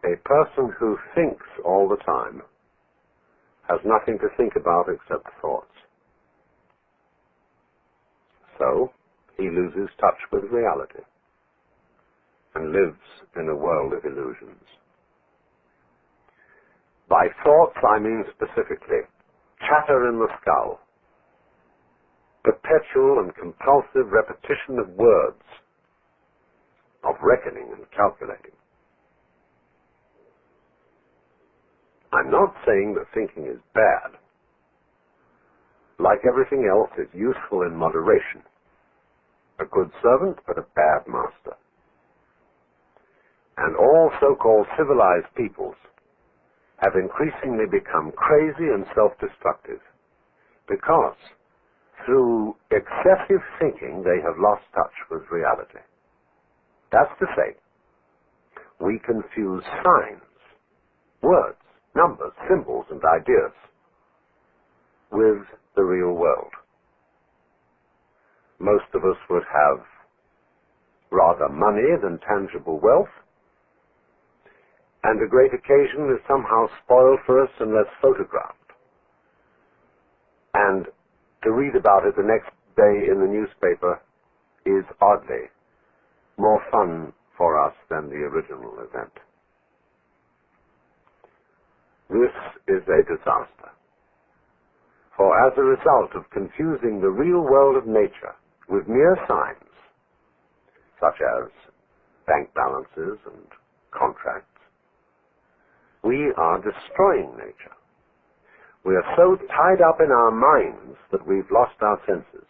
A person who thinks all the time has nothing to think about except thoughts. So, he loses touch with reality and lives in a world of illusions. By thoughts, I mean specifically chatter in the skull, perpetual and compulsive repetition of words, of reckoning and calculating. I'm not saying that thinking is bad. Like everything else, it's useful in moderation. A good servant, but a bad master. And all so-called civilized peoples have increasingly become crazy and self-destructive because through excessive thinking they have lost touch with reality. That's to say, we confuse signs, words, numbers, symbols, and ideas with the real world. Most of us would have rather money than tangible wealth, and a great occasion is somehow spoiled for us unless photographed. And to read about it the next day in the newspaper is oddly more fun for us than the original event. This is a disaster. For as a result of confusing the real world of nature with mere signs, such as bank balances and contracts, we are destroying nature. We are so tied up in our minds that we've lost our senses.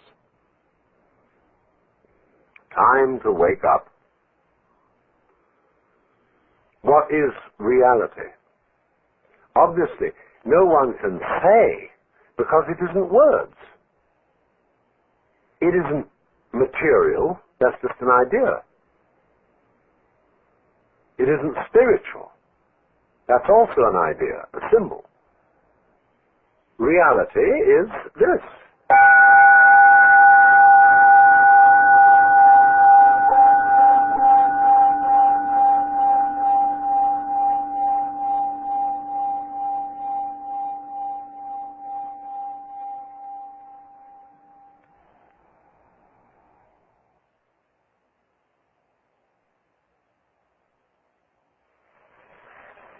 Time to wake up. What is reality? Obviously, no one can say because it isn't words. It isn't material, that's just an idea. It isn't spiritual. That's also an idea, a symbol. Reality is this.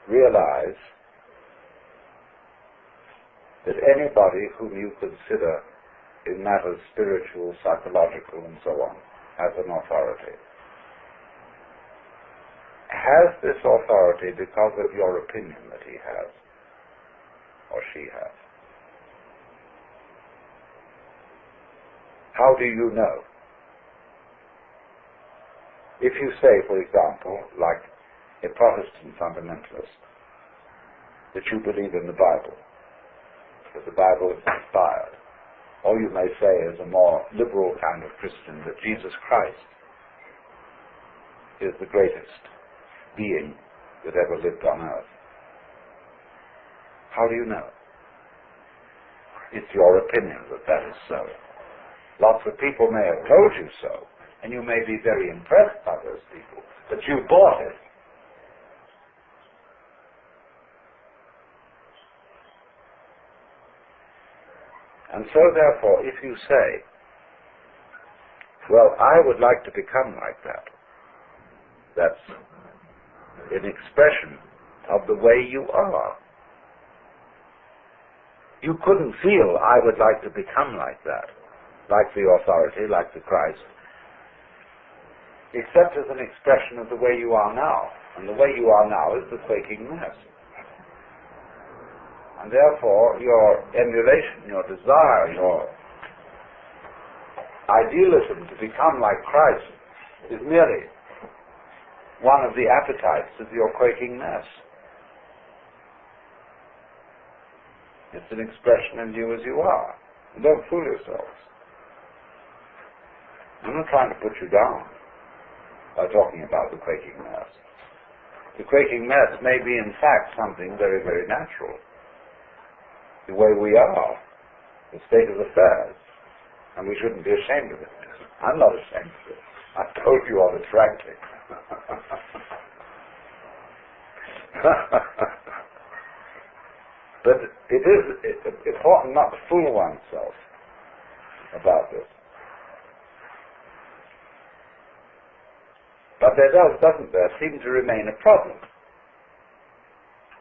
Realize that anybody whom you consider in matters spiritual, psychological, and so on, has an authority. Has this authority because of your opinion that he has, or she has? How do you know? If you say, for example, like a Protestant fundamentalist, that you believe in the Bible, that the Bible is inspired, or you may say as a more liberal kind of Christian that Jesus Christ is the greatest being that ever lived on earth. How do you know? It's your opinion that that is so. Lots of people may have told you so, and you may be very impressed by those people, but you bought it. And so, therefore, if you say, well, I would like to become like that, that's an expression of the way you are. You couldn't feel, I would like to become like that, like the authority, like the Christ, except as an expression of the way you are now. And the way you are now is the quaking mass. And therefore, your emulation, your desire, your idealism to become like Christ is merely one of the appetites of your quaking mass. It's an expression of you as you are. And don't fool yourselves. I'm not trying to put you down by talking about the quaking mass. The quaking mass may be in fact something very, very natural. The way we are, the state of affairs, and we shouldn't be ashamed of it. I'm not ashamed of it. I've told you all it's frankly. But it is important not to fool oneself about this. But there doesn't there seem to remain a problem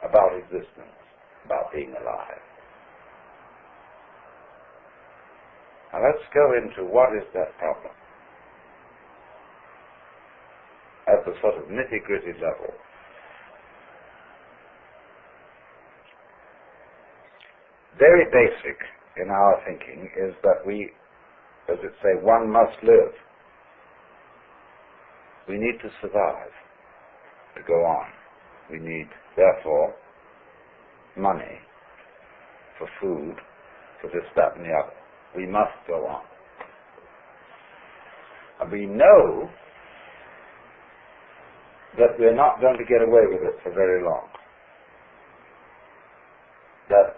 about existence, about being alive. Now let's go into what is that problem at the sort of nitty-gritty level. Very basic in our thinking is that we, as it say, one must live. We need to survive, to go on. We need, therefore, money for food, for this, that, and the other. We must go on. And we know that we're not going to get away with it for very long. That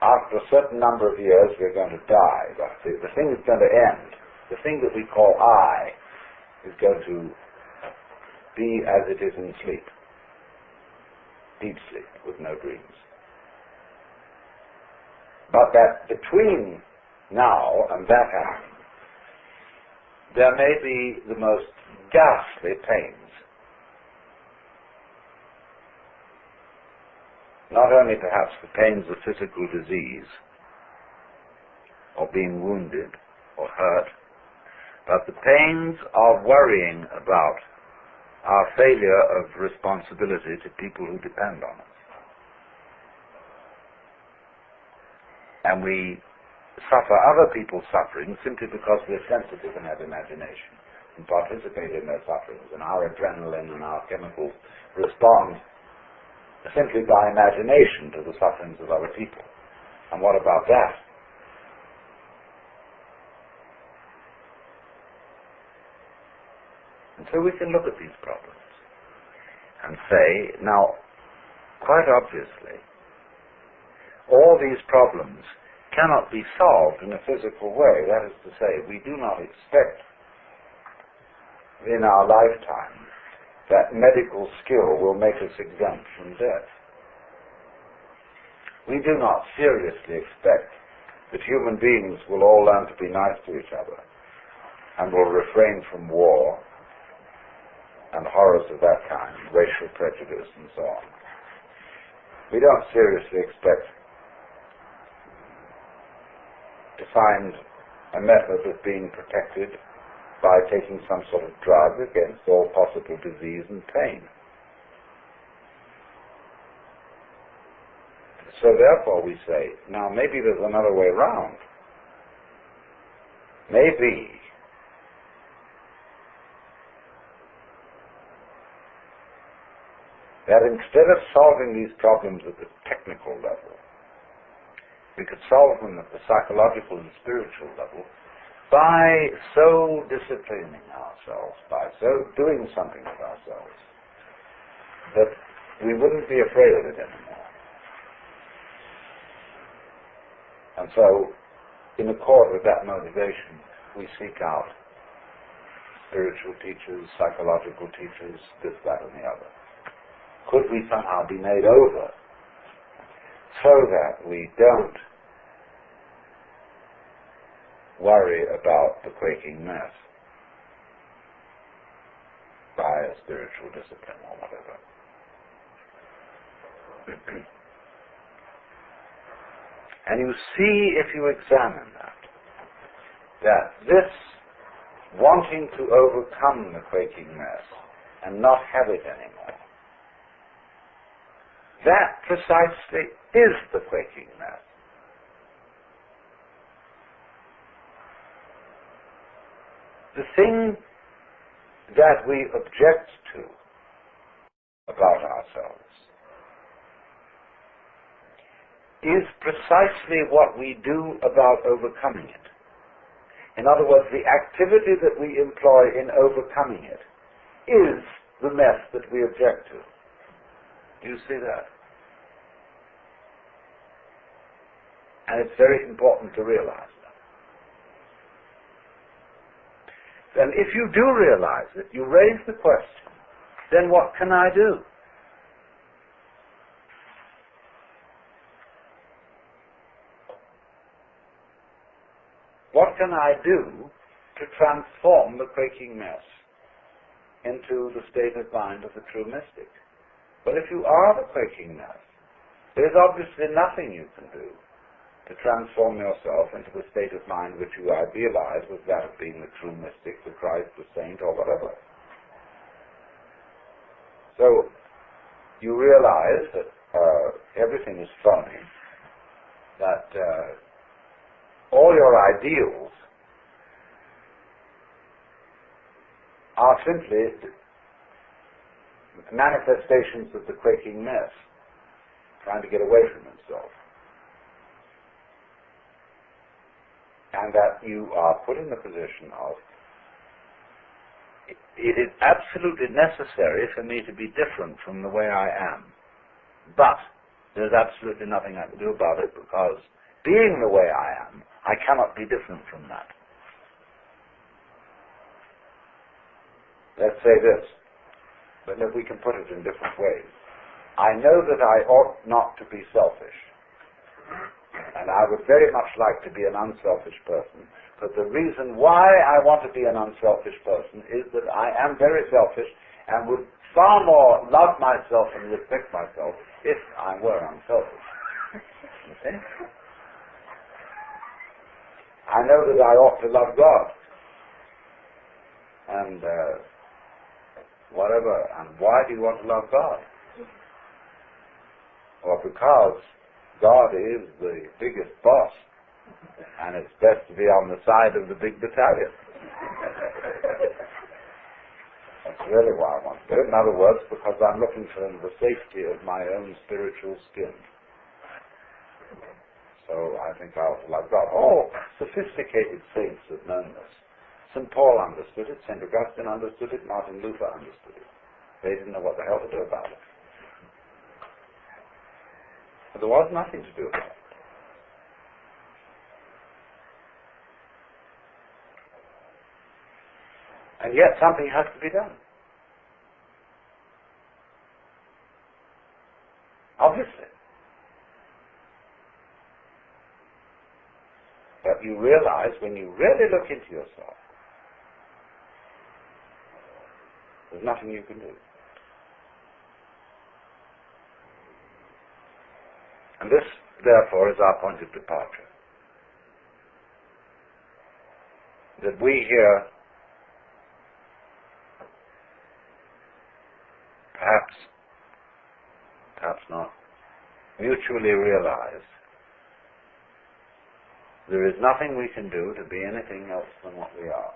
after a certain number of years we're going to die. The thing is going to end. The thing that we call I is going to be as it is in sleep. Deep sleep with no dreams. But that between now and that happening, there may be the most ghastly pains. Not only perhaps the pains of physical disease, or being wounded, or hurt, but the pains of worrying about our failure of responsibility to people who depend on us. And we suffer other people's suffering simply because we're sensitive and have imagination and participate in their sufferings, and our adrenaline and our chemicals respond simply by imagination to the sufferings of other people. And what about that? And so we can look at these problems and say, now, quite obviously, all these problems cannot be solved in a physical way. That is to say, we do not expect in our lifetime that medical skill will make us exempt from death. We do not seriously expect that human beings will all learn to be nice to each other and will refrain from war and horrors of that kind, racial prejudice and so on. We don't seriously expect to find a method of being protected by taking some sort of drug against all possible disease and pain. So therefore we say, now maybe there's another way round. Maybe that instead of solving these problems at the technical level, we could solve them at the psychological and spiritual level by so disciplining ourselves, by so doing something with ourselves, that we wouldn't be afraid of it anymore. And so, in accord with that motivation, we seek out spiritual teachers, psychological teachers, this, that, and the other. Could we somehow be made over so that we don't worry about the quaking mass by a spiritual discipline or whatever? And you see, if you examine that this wanting to overcome the quaking mass and not have it anymore, that precisely is the quaking mass. The thing that we object to about ourselves is precisely what we do about overcoming it. In other words, the activity that we employ in overcoming it is the mess that we object to. Do you see that? And it's very important to realize that. And if you do realize it, you raise the question, then what can I do? can I do to transform the quaking mess into the state of mind of the true mystic? Well, if you are the quaking mess, there's obviously nothing you can do to transform yourself into the state of mind which you idealize as that of being the true mystic, the Christ, the saint, or whatever. So, you realize that everything is phony, that all your ideals are simply manifestations of the quaking mess, trying to get away from himself. And that you are put in the position of, it is absolutely necessary for me to be different from the way I am. But there's absolutely nothing I can do about it, because being the way I am, I cannot be different from that. Let's say this, but if we can put it in different ways. I know that I ought not to be selfish, and I would very much like to be an unselfish person, but the reason why I want to be an unselfish person is that I am very selfish and would far more love myself and respect myself if I were unselfish. You see? I know that I ought to love God, and whatever, and why do you want to love God? Well, because God is the biggest boss, and it's best to be on the side of the big battalion. That's really why I want to do it. In other words, because I'm looking for the safety of my own spiritual skin. So I think I ought to love God. All sophisticated saints have known this. St. Paul understood it, St. Augustine understood it, Martin Luther understood it. They didn't know what the hell to do about it. But there was nothing to do about it. And yet something has to be done. Obviously. But you realize, when you really look into yourself, there's nothing you can do. And this, therefore, is our point of departure. That we here, perhaps not, mutually realize there is nothing we can do to be anything else than what we are.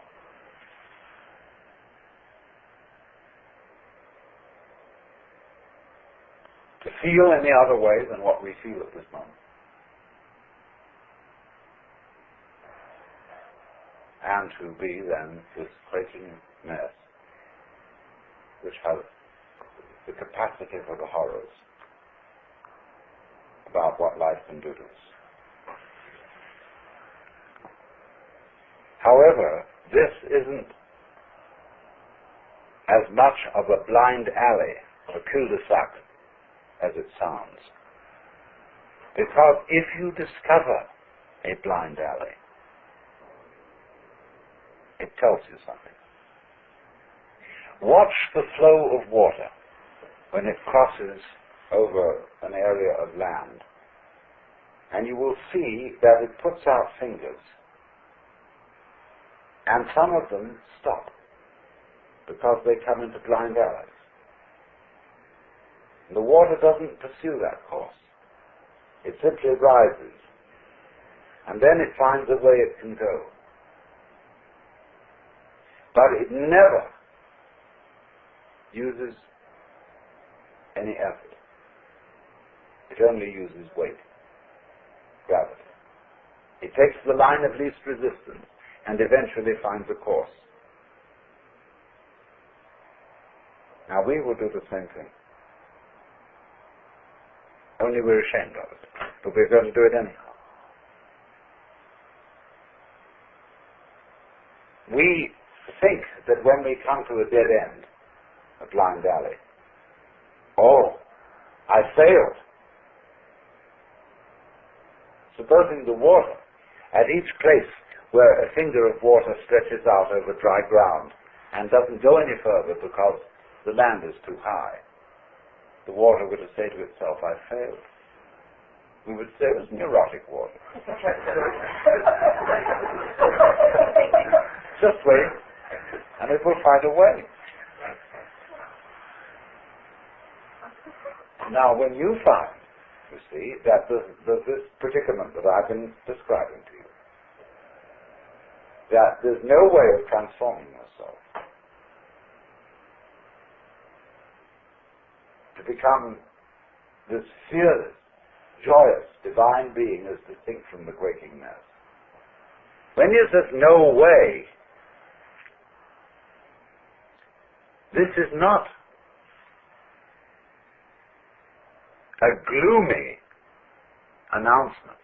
To feel any other way than what we feel at this moment. And to be then this quaking mess which has the capacity for the horrors about what life can do to us. However, this isn't as much of a blind alley, a cul-de-sac, as it sounds. Because if you discover a blind alley, it tells you something. Watch the flow of water when it crosses over an area of land, and you will see that it puts out fingers, and some of them stop because they come into blind alleys. The water doesn't pursue that course. It simply rises, and then it finds a way it can go. But it never uses any effort. It only uses weight, gravity. It takes the line of least resistance and eventually finds a course. Now we will do the same thing. Only we're ashamed of it. But we're going to do it anyhow. We think that when we come to a dead end, a blind alley, oh, I failed. Supposing the water at each place where a finger of water stretches out over dry ground and doesn't go any further because the land is too high. The water would say to itself, I failed. We would say it was neurotic water. Just wait, and it will find a way. Now, when you find, you see, that there's this predicament that I've been describing to you, that there's no way of transforming yourself to become this fearless, joyous, divine being as distinct from the quaking mass. When you say no way, this is not a gloomy announcement.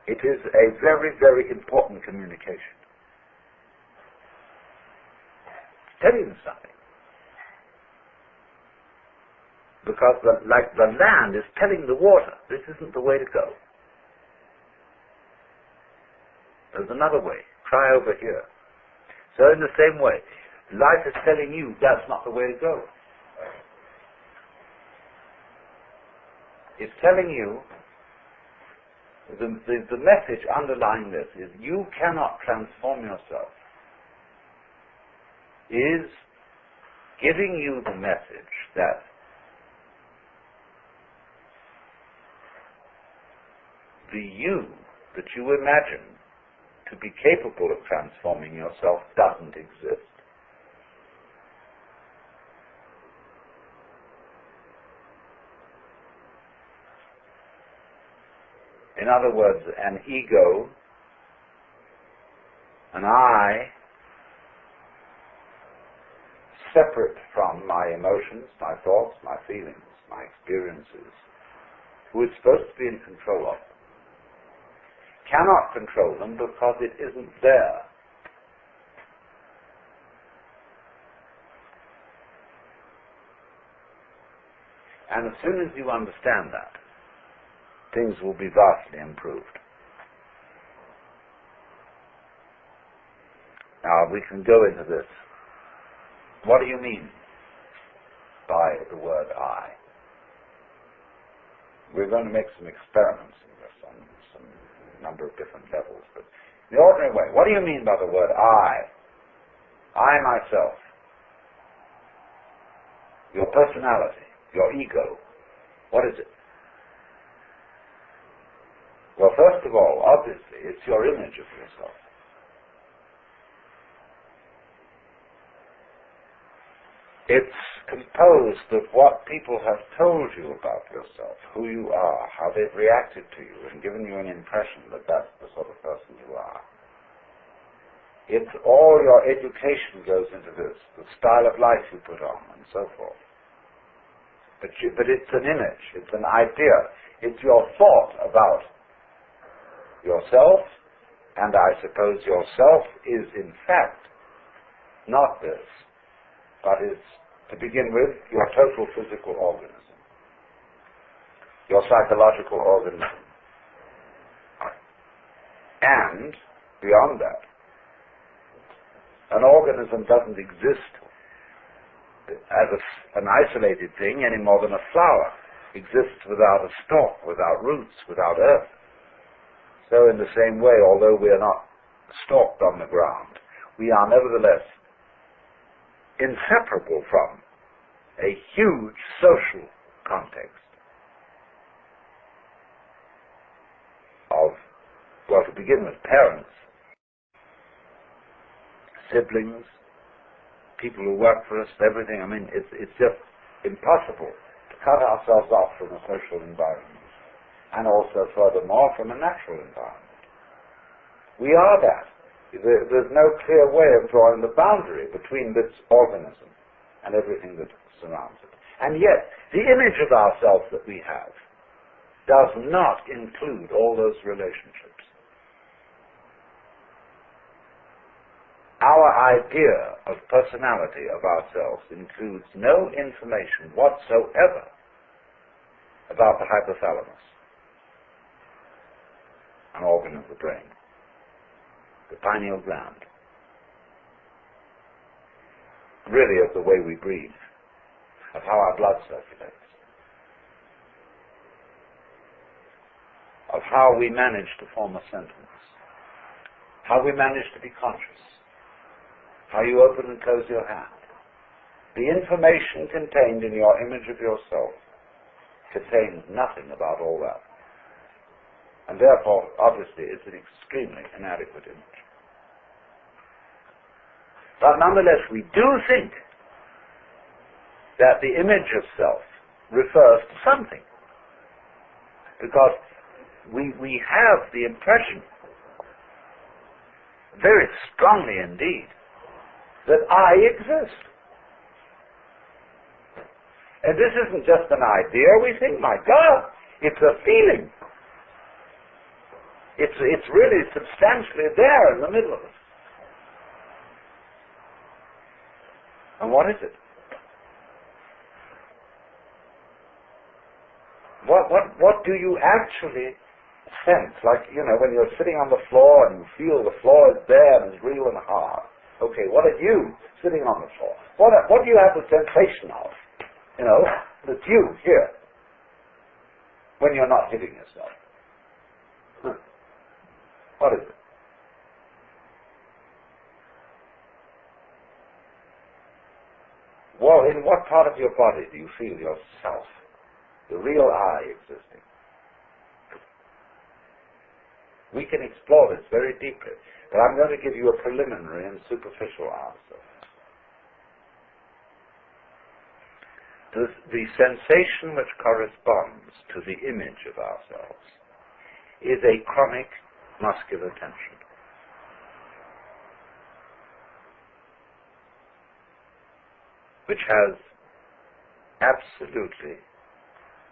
It is a very, very important communication. Telling you something. Because like the land is telling the water, this isn't the way to go. There's another way. Try over here. So in the same way, life is telling you that's not the way to go. It's telling you, the message underlying this is you cannot transform yourself. Is giving you the message that the you that you imagine to be capable of transforming yourself doesn't exist. In other words, an ego, an I, separate from my emotions, my thoughts, my feelings, my experiences, who is supposed to be in control of them, cannot control them because it isn't there. And as soon as you understand that, things will be vastly improved. Now we can go into this. What do you mean by the word I? We're going to make some experiments in this on some number of different levels, but in the ordinary way, what do you mean by the word I? I myself. Your personality, your ego. What is it? Well, first of all, obviously, it's your image of yourself. It's composed of what people have told you about yourself, who you are, how they've reacted to you, and given you an impression that that's the sort of person you are. It's all your education goes into this, the style of life you put on, and so forth. But it's an image, it's an idea, it's your thought about yourself, and I suppose yourself is in fact not this, but is, to begin with, your total physical organism, your psychological organism. And, beyond that, an organism doesn't exist as an isolated thing any more than a flower exists without a stalk, without roots, without earth. So in the same way, although we are not stalked on the ground, we are nevertheless inseparable from a huge social context of, well, to begin with, parents, siblings, people who work for us, everything. I mean, it's just impossible to cut ourselves off from a social environment, and also, furthermore, from a natural environment. We are that. There's no clear way of drawing the boundary between this organism and everything that surrounds it. And yet, the image of ourselves that we have does not include all those relationships. Our idea of personality of ourselves includes no information whatsoever about the hypothalamus, an organ of the brain, the pineal gland, really of the way we breathe, of how our blood circulates, of how we manage to form a sentence, how we manage to be conscious, how you open and close your hand. The information contained in your image of yourself contains nothing about all that. And therefore, obviously, it's an extremely inadequate image. But nonetheless, we do think that the image of self refers to something. Because we have the impression, very strongly indeed, that I exist. And this isn't just an idea. We think, my God, it's a feeling. It's really substantially there in the middle of us. And what is it? What do you actually sense? Like, when you're sitting on the floor and you feel the floor is there and it's real and hard. Okay, what are you sitting on the floor? What do you have the sensation of? That's you here, when you're not hitting yourself. What is it? Well, in what part of your body do you feel yourself, the real I, existing? We can explore this very deeply, but I'm going to give you a preliminary and superficial answer. The sensation which corresponds to the image of ourselves is a chronic muscular tension. Which has absolutely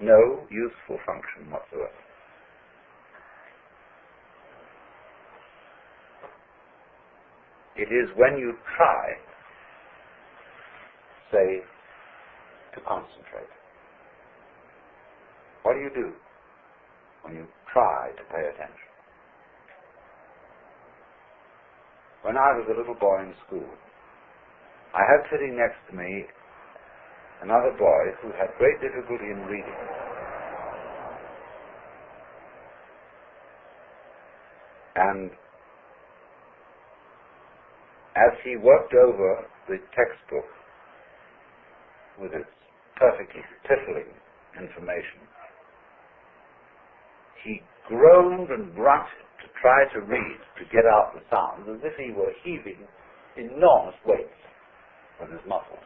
no useful function whatsoever. It is when you try, say, to concentrate. What do you do when you try to pay attention? When I was a little boy in school, I had sitting next to me another boy who had great difficulty in reading. And as he worked over the textbook with its perfectly piffling information, he groaned and grunted to try to read, to get out the sounds, as if he were heaving enormous weights with his muscles.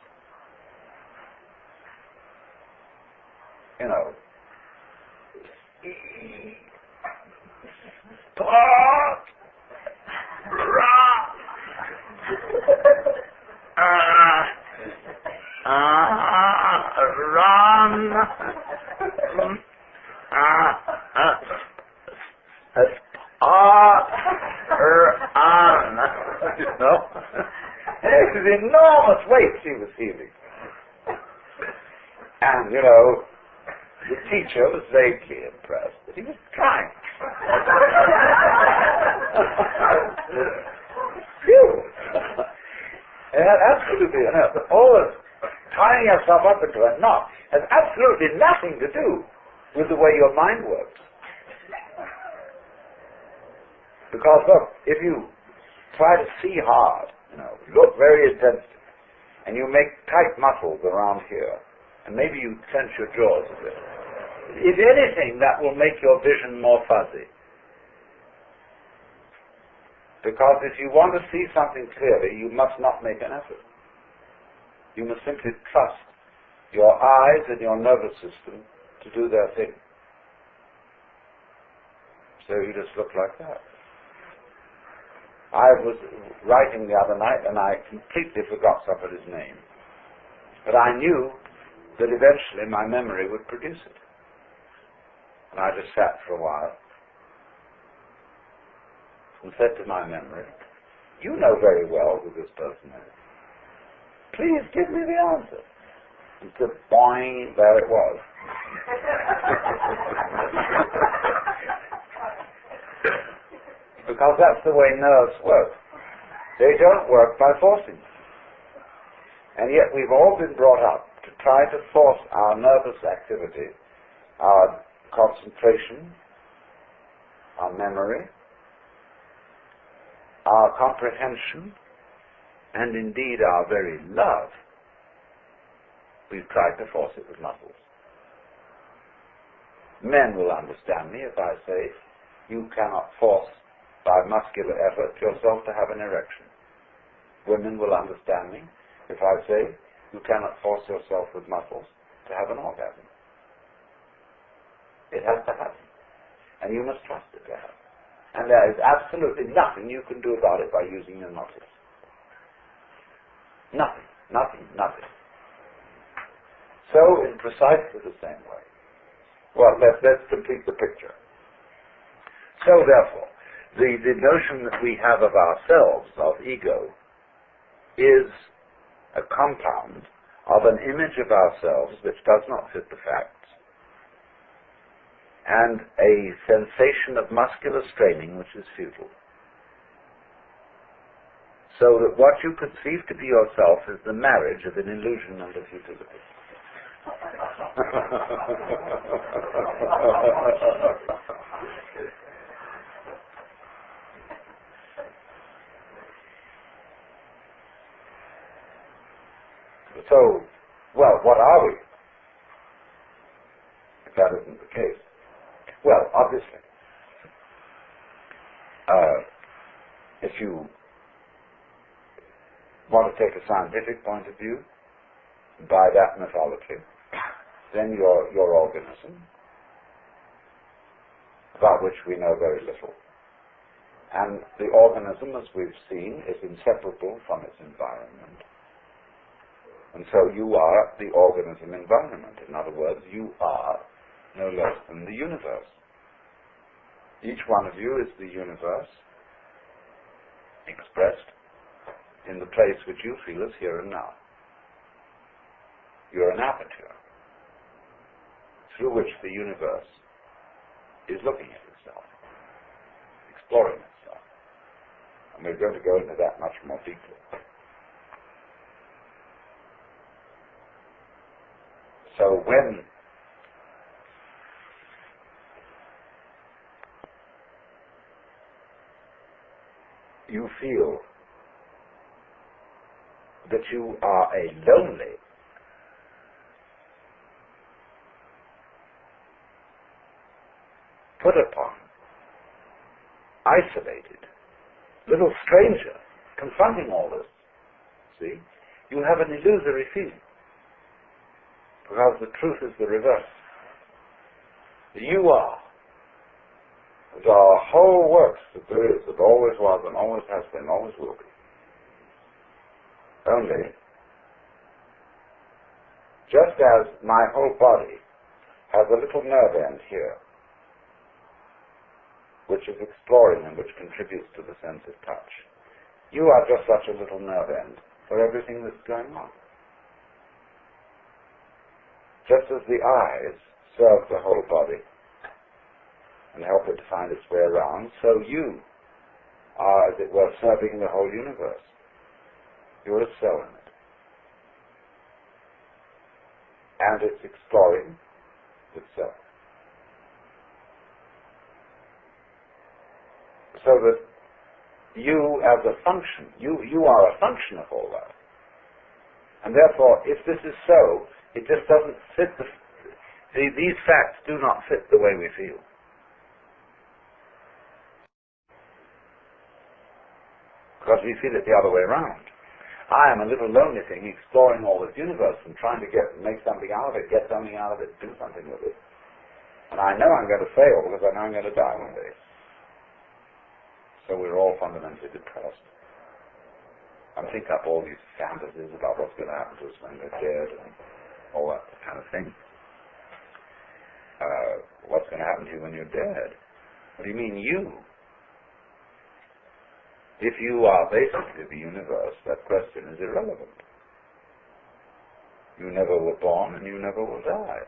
Run. It was enormous weights he was heaving. And, the teacher was vaguely impressed that he was trying. And that absolutely, always tying yourself up into a knot has absolutely nothing to do with the way your mind works. Because, look, if you try to see hard, look very intensely, and you make tight muscles around here, and maybe you clench your jaws a bit, if anything, that will make your vision more fuzzy. Because if you want to see something clearly, you must not make an effort. You must simply trust your eyes and your nervous system to do their thing. So you just look like that. I was writing the other night and I completely forgot somebody's name. But I knew that eventually my memory would produce it. And I just sat for a while and said to my memory, "You know very well who this person is. Please give me the answer." And so, boing, there it was. Because that's the way nerves work. They don't work by forcing. And yet we've all been brought up to try to force our nervous activity, our concentration, our memory, our comprehension, and indeed our very love. We've tried to force it with muscles. Men will understand me if I say, you cannot force by muscular effort yourself to have an erection. Women will understand me if I say, you cannot force yourself with muscles to have an orgasm. It has to happen. And you must trust it to happen. And there is absolutely nothing you can do about it by using your muscles. Nothing, nothing, nothing. So, in precisely the same way. Well, let's complete the picture. So, therefore, the notion that we have of ourselves, of ego, is a compound of an image of ourselves which does not fit the facts, and a sensation of muscular straining which is futile. So that what you conceive to be yourself is the marriage of an illusion and a futility. So, well, what are we? If that isn't the case. Well, obviously, if you want to take a scientific point of view, by that mythology, then your organism, about which we know very little, and the organism, as we've seen, is inseparable from its environment. And so you are the organism environment. In other words, you are no less than the universe. Each one of you is the universe expressed in the place which you feel is here and now. You're an aperture through which the universe is looking at itself, exploring itself. And we're going to go into that much more deeply. So when you feel that you are a lonely, put upon, isolated, little stranger confronting all this, see, you have an illusory feeling. Because the truth is the reverse. You are. The whole works that there is, that always was and always has been, always will be. Only, just as my whole body has a little nerve end here, which is exploring and which contributes to the sense of touch, you are just such a little nerve end for everything that's going on. Just as the eyes serve the whole body and help it to find its way around, so you are, as it were, serving the whole universe. You're a cell in it. And it's exploring itself. So that you as a function, you are a function of all that. And therefore, if this is so, it just doesn't fit these facts do not fit the way we feel. Because we feel it the other way around. I am a little lonely thing exploring all this universe and trying to make something out of it, get something out of it, do something with it. And I know I'm going to fail because I know I'm going to die one day. So we're all fundamentally depressed. And think up all these fantasies about what's going to happen to us when we're dead and all that kind of thing. What's going to happen to you when you're dead? What do you mean, you? If you are basically the universe, that question is irrelevant. You never were born and you never will die.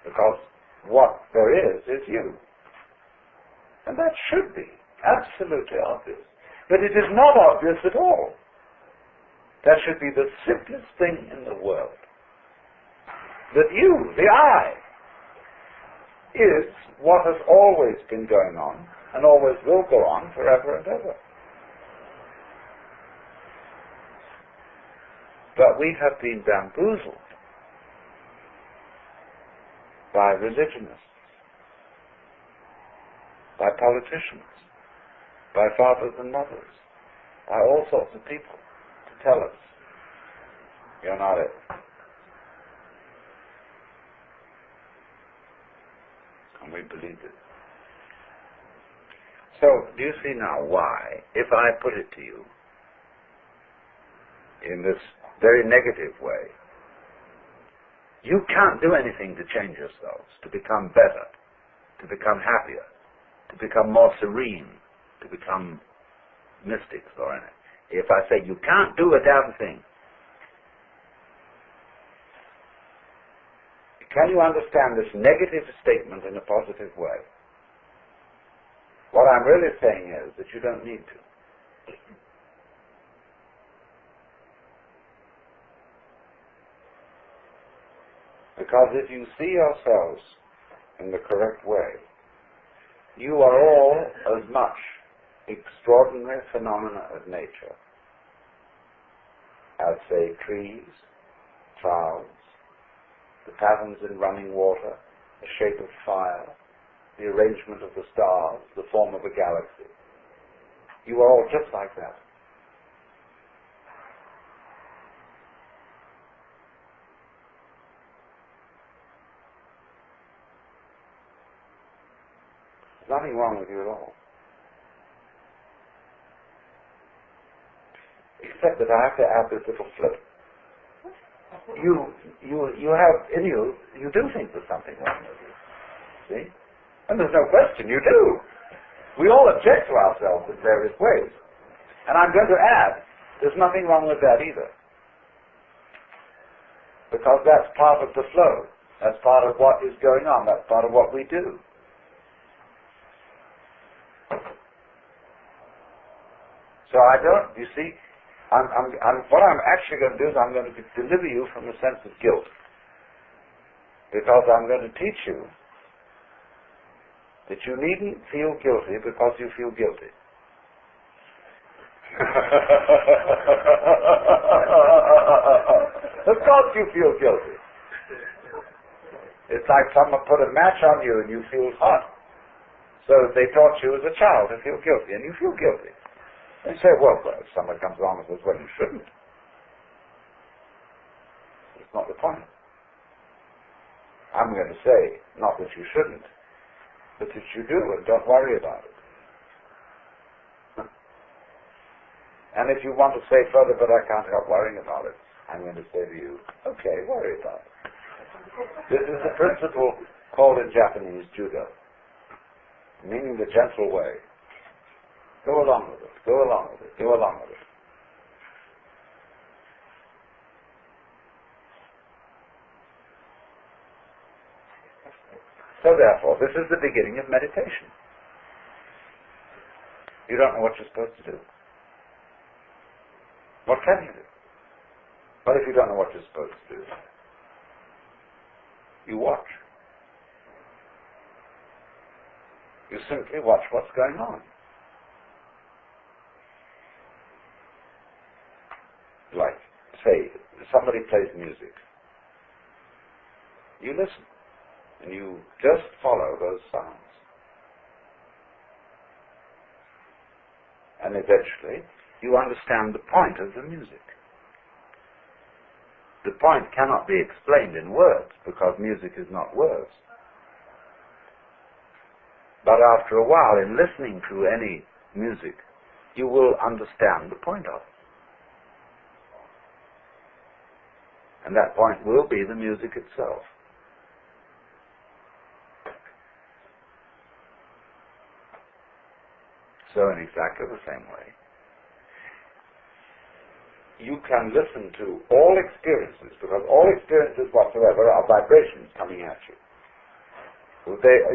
Because what there is you. And that should be absolutely obvious. But it is not obvious at all. That should be the simplest thing in the world. That you, the I, is what has always been going on and always will go on forever and ever. But we have been bamboozled by religionists, by politicians, by fathers and mothers, by all sorts of people to tell us, you're not it. And we believed it. So, do you see now why, if I put it to you in this very negative way, you can't do anything to change yourselves, to become better, to become happier, to become more serene, to become mystics or anything. If I say you can't do a damn thing, can you understand this negative statement in a positive way? What I'm really saying is that you don't need to. Because if you see yourselves in the correct way, you are all as much extraordinary phenomena of nature as, say, trees, clouds, the patterns in running water, the shape of fire, the arrangement of the stars, the form of a galaxy. You are all just like that. There's nothing wrong with you at all. Except that I have to add this little flip. You have in you, you do think there's something wrong with you. See? And there's no question, you do. We all object to ourselves in various ways. And I'm going to add, there's nothing wrong with that either. Because that's part of the flow. That's part of what is going on. That's part of what we do. So I don't, you see, what I'm actually going to do is I'm going to deliver you from a sense of guilt. Because I'm going to teach you that you needn't feel guilty because you feel guilty. Of course you feel guilty. It's like someone put a match on you and you feel hot. So they taught you as a child to feel guilty, and you feel guilty. They say, well, if someone comes along and says, well, you shouldn't. It's not the point. I'm going to say, not that you shouldn't, but that you do, and don't worry about it. And if you want to say further, but I can't help worrying about it, I'm going to say to you, okay, worry about it. This is the principle called in Japanese judo, meaning the gentle way. Go along with it, go along with it, go along with it. So therefore, this is the beginning of meditation. You don't know what you're supposed to do. What can you do? What if you don't know what you're supposed to do? You watch. You simply watch what's going on. Like, say, somebody plays music. You listen, and you just follow those sounds. And eventually, you understand the point of the music. The point cannot be explained in words, because music is not words. But after a while, in listening to any music, you will understand the point of it. And that point will be the music itself. So in exactly the same way, you can listen to all experiences, because all experiences whatsoever are vibrations coming at you.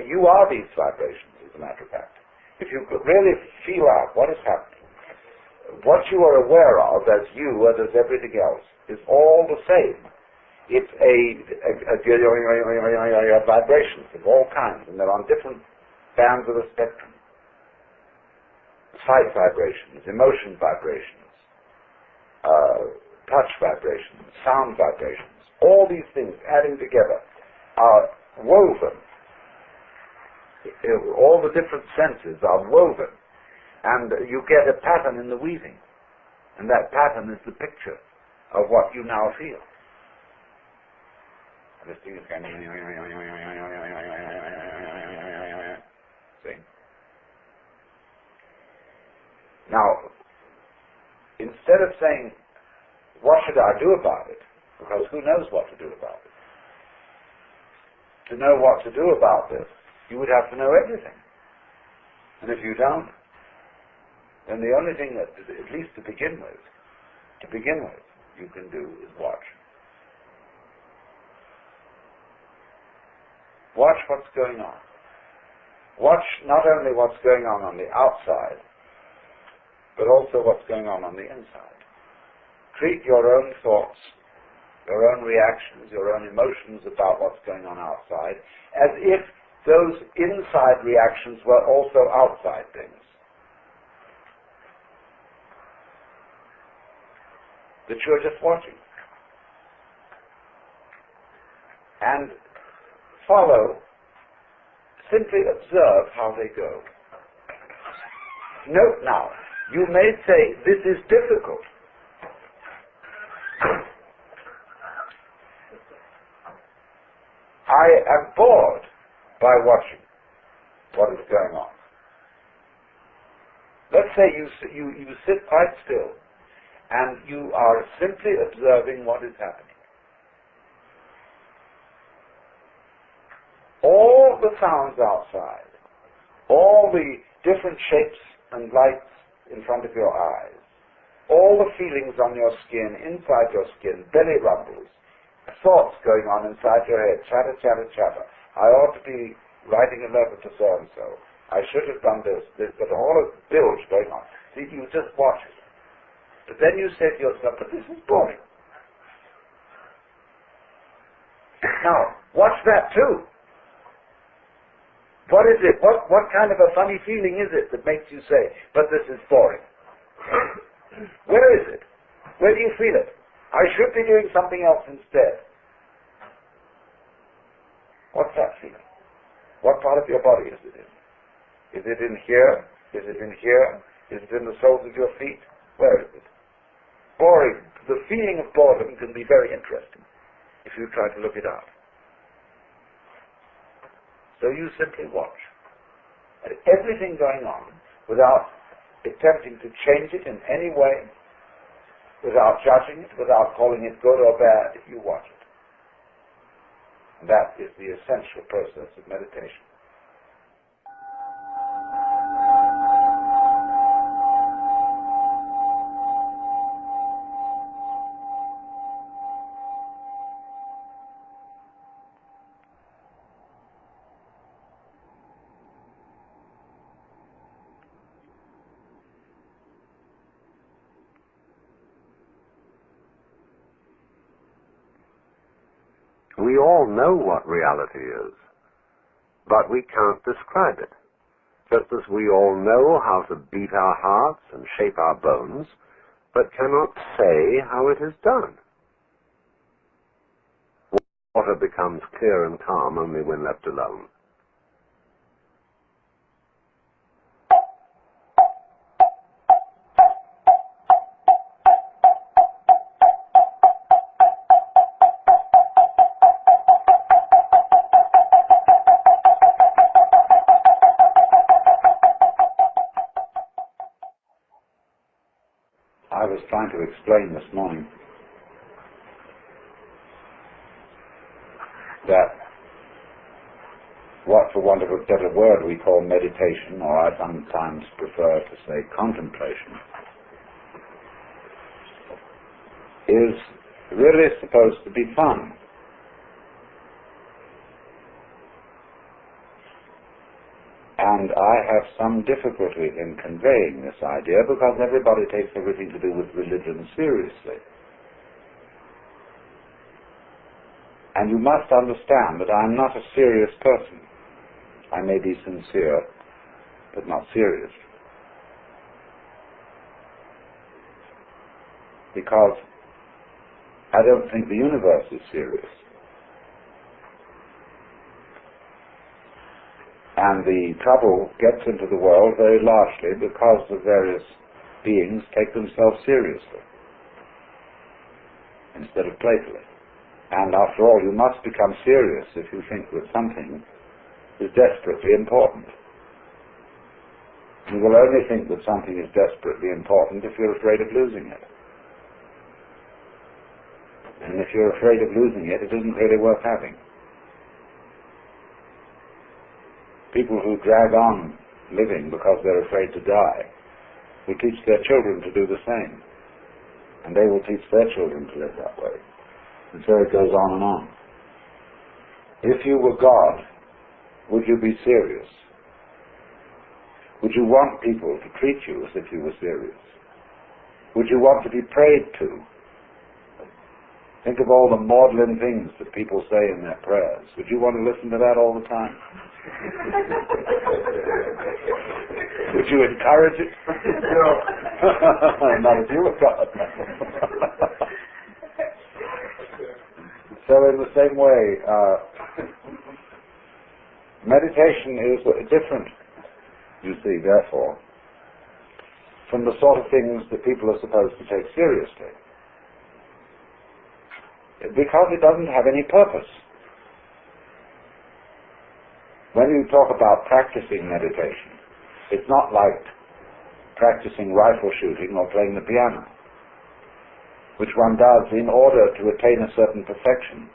You are these vibrations, as a matter of fact. If you could really feel out what is happening, what you are aware of as you and as everything else is all the same. It's vibrations of all kinds, and they're on different bands of the spectrum. Sight vibrations, emotion vibrations, touch vibrations, sound vibrations. All these things adding together are woven. All the different senses are woven, and you get a pattern in the weaving, and that pattern is the picture of what you now feel. And this thing is going. See? Now, instead of saying, what should I do about it? Because who knows what to do about it? To know what to do about this, you would have to know everything. And if you don't, then the only thing that, at least to begin with, you can do is watch. Watch what's going on. Watch not only what's going on the outside, but also what's going on the inside. Treat your own thoughts, your own reactions, your own emotions about what's going on outside as if those inside reactions were also outside things. That you're just watching. And follow, simply observe how they go. Note now, you may say, this is difficult. I am bored by watching what is going on. Let's say you sit quite still and you are simply observing what is happening. All the sounds outside, all the different shapes and lights in front of your eyes, all the feelings on your skin, inside your skin, belly rumbles, thoughts going on inside your head, chatter, chatter, chatter. I ought to be writing a letter to so-and-so. I should have done this, but all of bilge going on. See, you just watch it. But then you say to yourself, but this is boring. Now, watch that too. What is it? What kind of a funny feeling is it that makes you say, but this is boring? Where is it? Where do you feel it? I should be doing something else instead. What's that feeling? What part of your body is it in? Is it in here? Is it in here? Is it in the soles of your feet? Where is it? Boring. The feeling of boredom can be very interesting if you try to look it up. So you simply watch. And everything going on without attempting to change it in any way, without judging it, without calling it good or bad, you watch it. And that is the essential process of meditation. We all know what reality is, but we can't describe it. Just as we all know how to beat our hearts and shape our bones, but cannot say how it is done. Water becomes clear and calm only when left alone. I was trying to explain this morning that what, for want of a better word, we call meditation, or I sometimes prefer to say contemplation, is really supposed to be fun. And I have some difficulty in conveying this idea because everybody takes everything to do with religion seriously. And you must understand that I'm not a serious person. I may be sincere, but not serious. Because I don't think the universe is serious. And the trouble gets into the world very largely because the various beings take themselves seriously instead of playfully. And after all, you must become serious if you think that something is desperately important. You will only think that something is desperately important if you're afraid of losing it. And if you're afraid of losing it, it isn't really worth having. People who drag on living because they're afraid to die will teach their children to do the same. And they will teach their children to live that way. And so it goes on and on. If you were God, would you be serious? Would you want people to treat you as if you were serious? Would you want to be prayed to? Think of all the maudlin things that people say in their prayers. Would you want to listen to that all the time? Would you encourage it? No. Not if you were God. So in the same way, meditation is different, you see, therefore, from the sort of things that people are supposed to take seriously. Because it doesn't have any purpose. When you talk about practicing meditation, it's not like practicing rifle shooting or playing the piano, which one does in order to attain a certain perfection.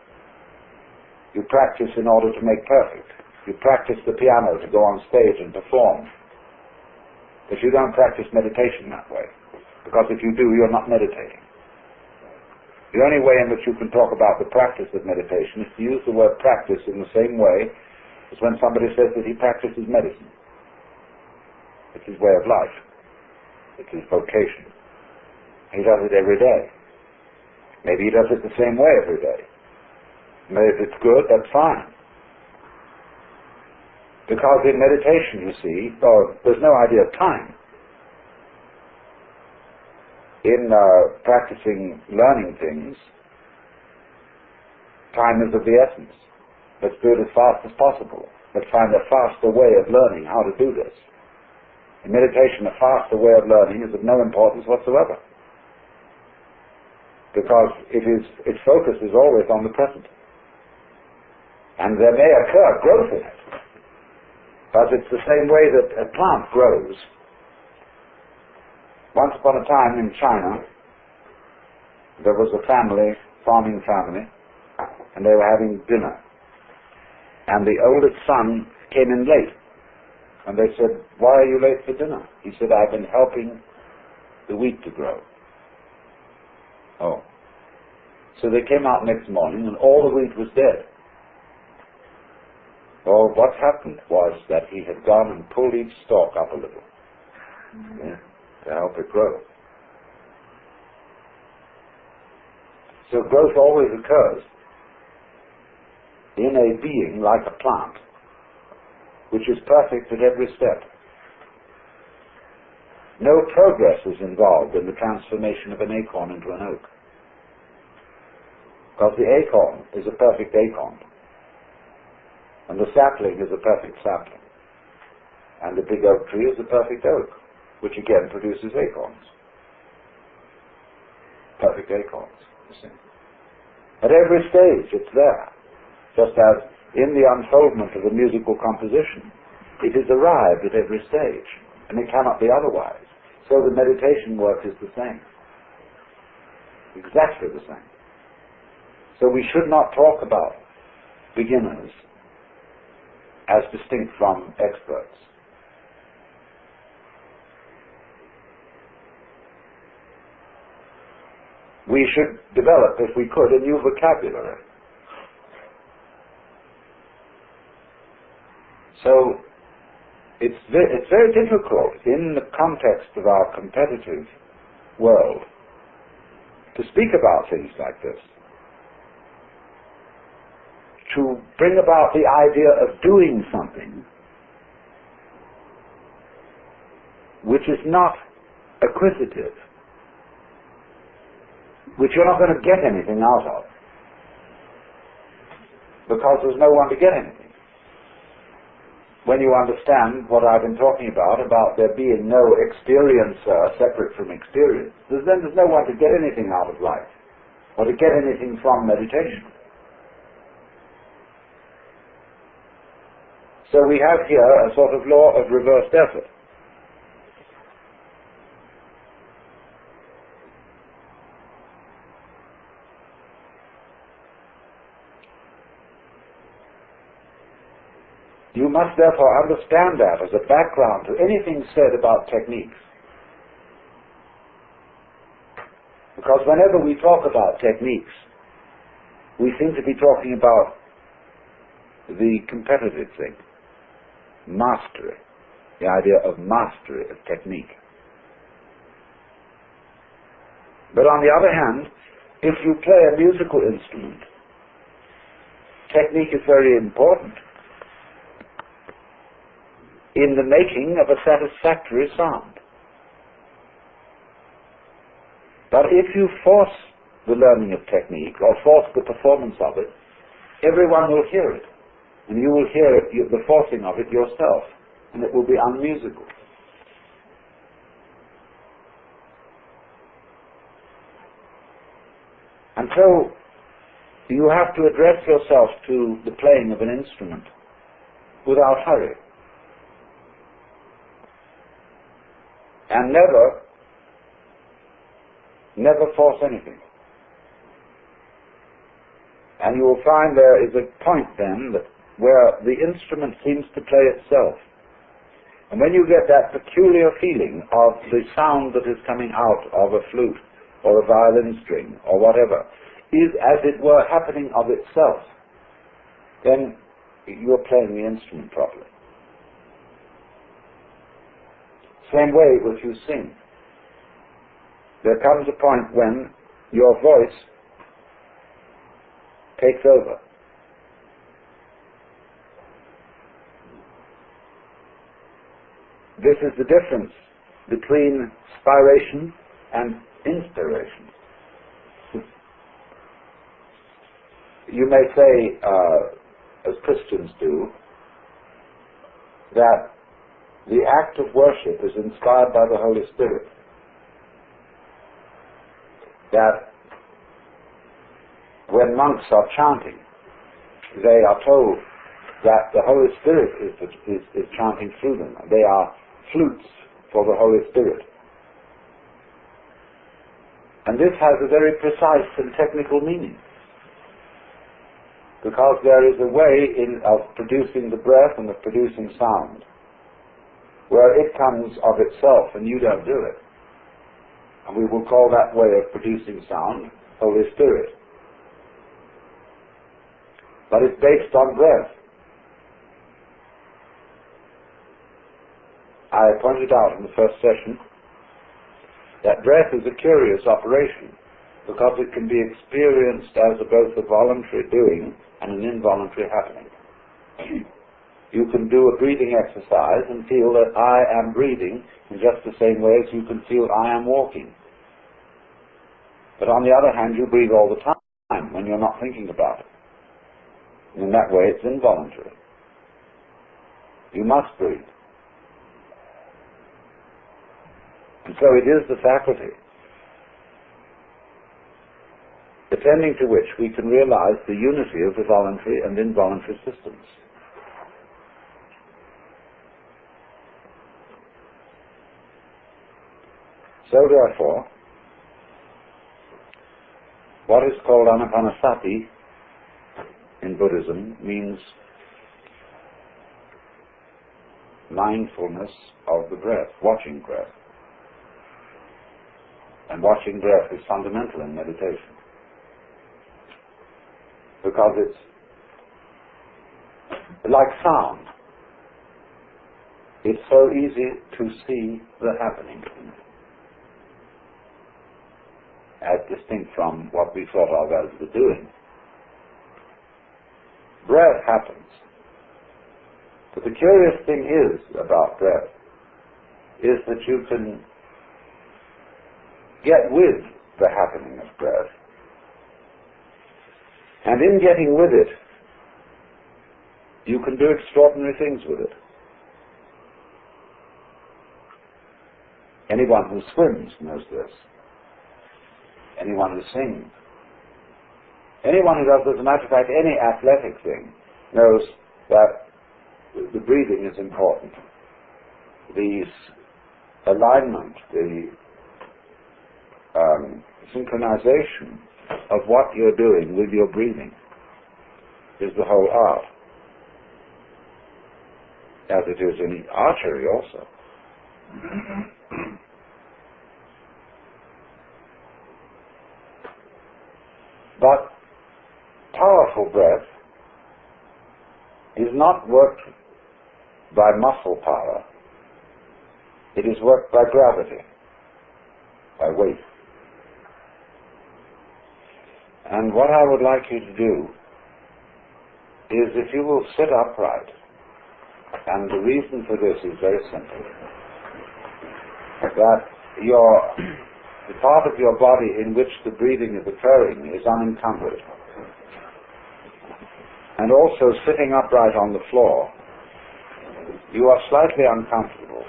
You practice in order to make perfect. You practice the piano to go on stage and perform. But you don't practice meditation that way, because if you do, you're not meditating. The only way in which you can talk about the practice of meditation is to use the word practice in the same way as when somebody says that he practices medicine. It's his way of life. It's his vocation. He does it every day. Maybe he does it the same way every day. Maybe if it's good, that's fine. Because in meditation, you see, there's no idea of time. In practicing learning things, time is of the essence. Let's do it as fast as possible. Let's find a faster way of learning how to do this. In meditation, a faster way of learning is of no importance whatsoever. Because its focus is always on the present. And there may occur growth in it. But it's the same way that a plant grows. Once upon a time in China, there was a family, farming family, and they were having dinner. And the oldest son came in late. And they said, "Why are you late for dinner?" He said, "I've been helping the wheat to grow." Oh. So they came out next morning and all the wheat was dead. Well, what happened was that he had gone and pulled each stalk up a little. Yeah, to help it grow. So growth always occurs in a being like a plant, which is perfect at every step. No progress is involved in the transformation of an acorn into an oak. Because the acorn is a perfect acorn, and the sapling is a perfect sapling, and the big oak tree is a perfect oak, which again produces acorns. Perfect acorns, you see. At every stage it's there, just as in the unfoldment of a musical composition, it is arrived at every stage, and it cannot be otherwise. So the meditation work is the same. Exactly the same. So we should not talk about beginners as distinct from experts. we should develop, if we could, a new vocabulary. So it's very difficult in the context of our competitive world to speak about things like this, to bring about the idea of doing something which is not acquisitive, which you're not going to get anything out of, because there's no one to get anything. When you understand what I've been talking about there being no experiencer separate from experience, then there's no one to get anything out of life, or to get anything from meditation. So we have here a sort of law of reversed effort. You must therefore understand that as a background to anything said about techniques. Because whenever we talk about techniques, we seem to be talking about the competitive thing, mastery, the idea of mastery of technique. But on the other hand, if you play a musical instrument, technique is very important in the making of a satisfactory sound. But if you force the learning of technique, or force the performance of it, everyone will hear it, and you will hear the forcing of it yourself, and it will be unmusical. And so you have to address yourself to the playing of an instrument without hurry. And never force anything. And you will find there is a point then where the instrument seems to play itself. And when you get that peculiar feeling of the sound that is coming out of a flute or a violin string or whatever is as it were happening of itself, then you're playing the instrument properly. Same way if you sing. There comes a point when your voice takes over. This is the difference between spiration and inspiration. You may say, as Christians do, that the act of worship is inspired by the Holy Spirit. That when monks are chanting, they are told that the Holy Spirit is chanting through them. They are flutes for the Holy Spirit. And this has a very precise and technical meaning, because there is a way of producing the breath and of producing sound where it comes of itself and you don't do it. And we will call that way of producing sound Holy Spirit. But it's based on breath. I pointed out in the first session that breath is a curious operation, because it can be experienced as both a voluntary doing and an involuntary happening. You can do a breathing exercise and feel that I am breathing in just the same way as you can feel I am walking. But on the other hand, you breathe all the time when you're not thinking about it. And in that way, it's involuntary. You must breathe. And so it is the faculty attending to which we can realize the unity of the voluntary and involuntary systems. So therefore, what is called anapanasati in Buddhism means mindfulness of the breath, watching breath. And watching breath is fundamental in meditation. Because it's like sound. It's so easy to see the happening, as distinct from what we thought of as the doing. Breath happens. But the curious thing is about breath is that you can get with the happening of breath, and in getting with it, you can do extraordinary things with it. Anyone who swims knows this. Anyone who sings. Anyone who does, as a matter of fact, any athletic thing knows that the breathing is important. The alignment, the synchronization of what you're doing with your breathing is the whole art. As it is in archery also. But powerful breath is not worked by muscle power. It is worked by gravity, by weight. And what I would like you to do is, if you will sit upright, and the reason for this is very simple, that the part of your body in which the breathing is occurring is unencumbered. And also, sitting upright on the floor, you are slightly uncomfortable,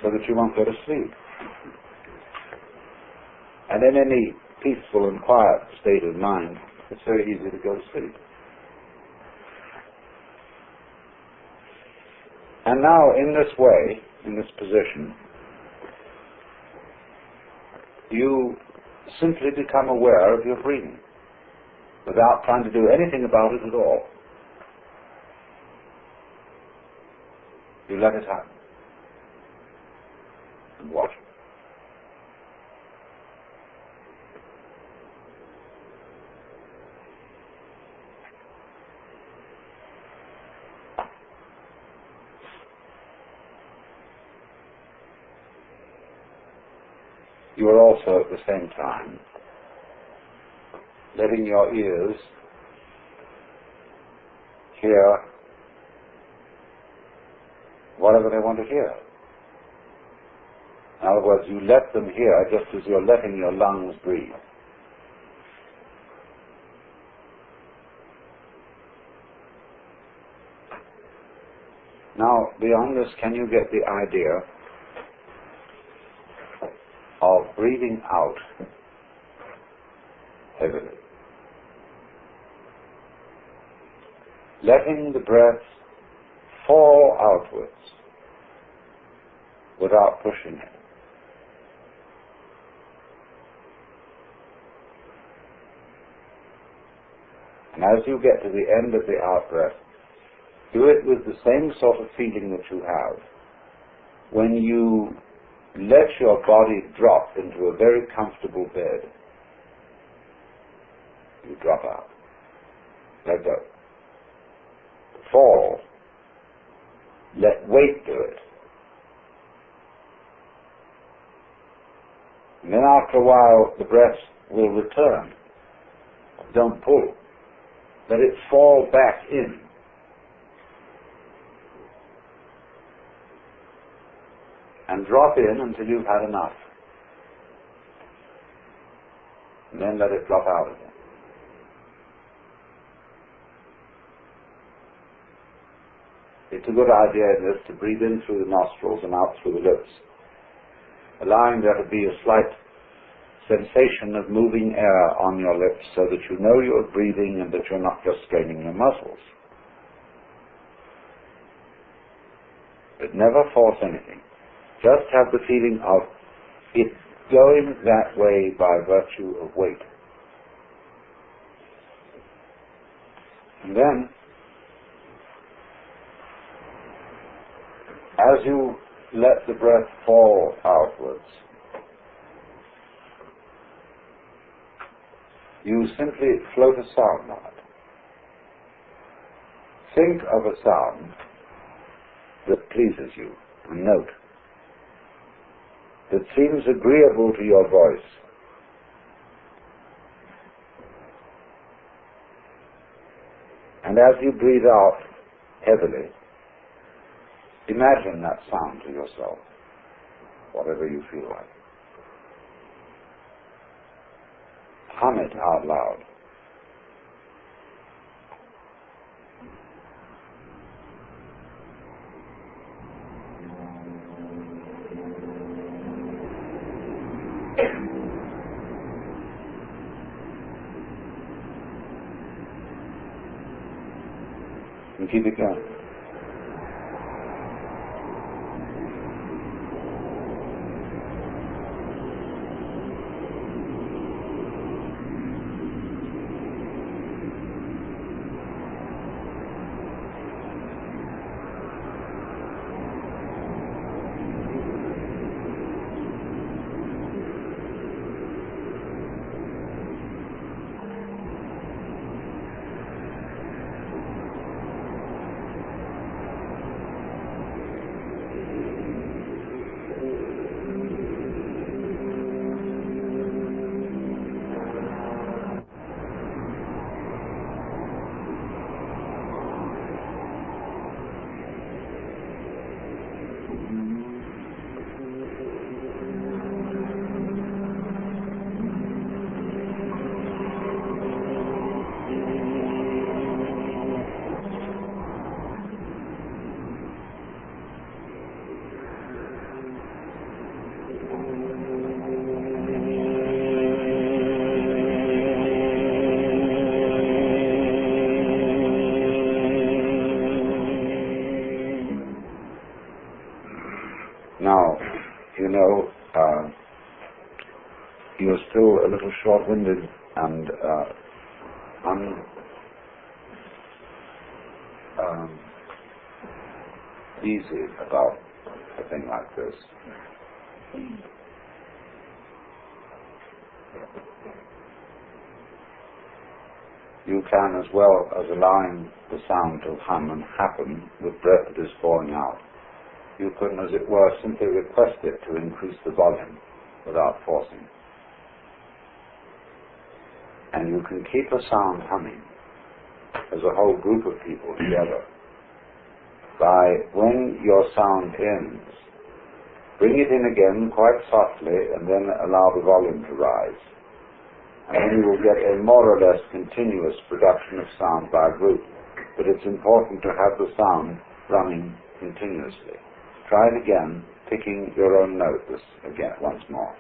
so that you won't go to sleep. And in any peaceful and quiet state of mind, it's very easy to go to sleep. And now, in this way, in this position, you simply become aware of your breathing without trying to do anything about it at all. You let it happen and watch it. You are also at the same time letting your ears hear whatever they want to hear. In other words, you let them hear just as you're letting your lungs breathe. Now, beyond this, can you get the idea of breathing out heavily? Letting the breath fall outwards without pushing it. And as you get to the end of the out-breath, do it with the same sort of feeling that you have when you let your body drop into a very comfortable bed. You drop out. Let go. Fall. Let weight do it. And then after a while, the breath will return. Don't pull. Let it fall back in. And drop in until you've had enough. And then let it drop out again. It's a good idea in this to breathe in through the nostrils and out through the lips, allowing there to be a slight sensation of moving air on your lips so that you know you're breathing and that you're not just straining your muscles. But never force anything. Just have the feeling of it going that way by virtue of weight. And then, as you let the breath fall outwards, You simply float a sound on it. Think of a sound that pleases you, a note that seems agreeable to your voice. And as you breathe out heavily, imagine that sound to yourself, whatever you feel like. Hum it out loud. And keep it going. Now, you know, you're still a little short-winded and easy about a thing like this. You can, as well as allowing the sound to hum and happen with breath that is falling out, you can, as it were, simply request it to increase the volume without forcing. And you can keep a sound humming as a whole group of people together by, when your sound ends, bring it in again quite softly and then allow the volume to rise. And then you will get a more or less continuous production of sound by a group. But it's important to have the sound running continuously. Try it again, picking your own note again once more.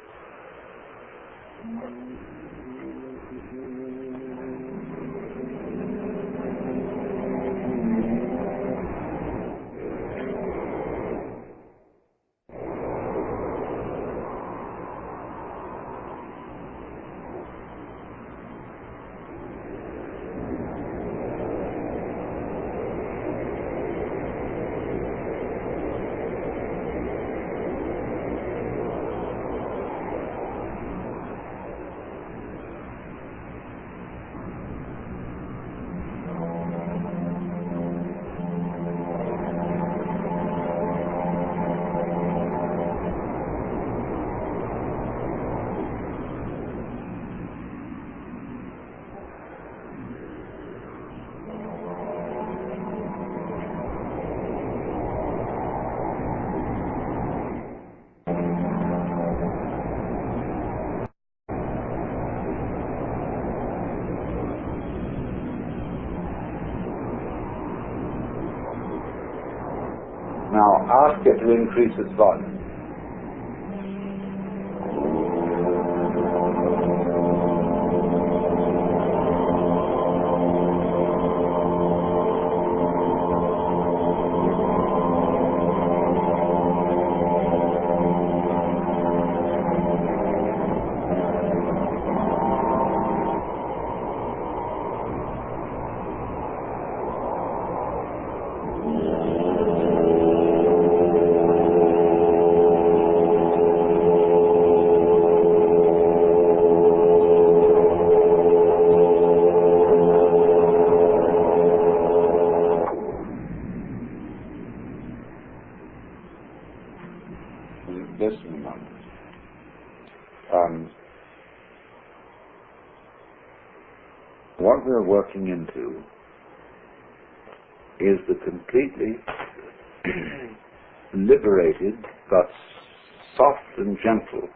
Now ask it to increase its volume. Listen a moment. What we're working into is the completely liberated but soft and gentle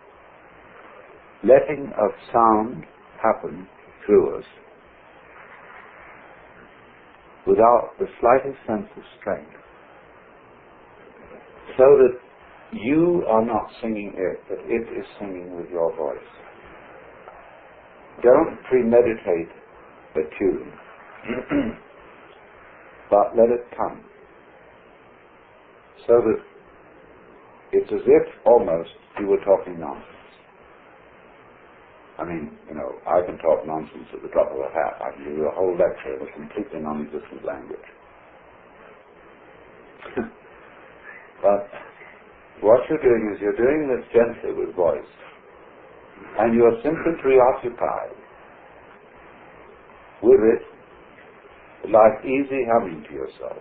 letting of sound happen through us without the slightest sense of strain, so that you are not singing it, but it is singing with your voice. Don't premeditate a tune, but let it come, so that it's as if almost you were talking nonsense. I mean, I can talk nonsense at the drop of a hat. I can give you a whole lecture in a completely non-existent language. But what you're doing is you're doing this gently with voice, and you're simply preoccupied with it, like easy humming to yourself.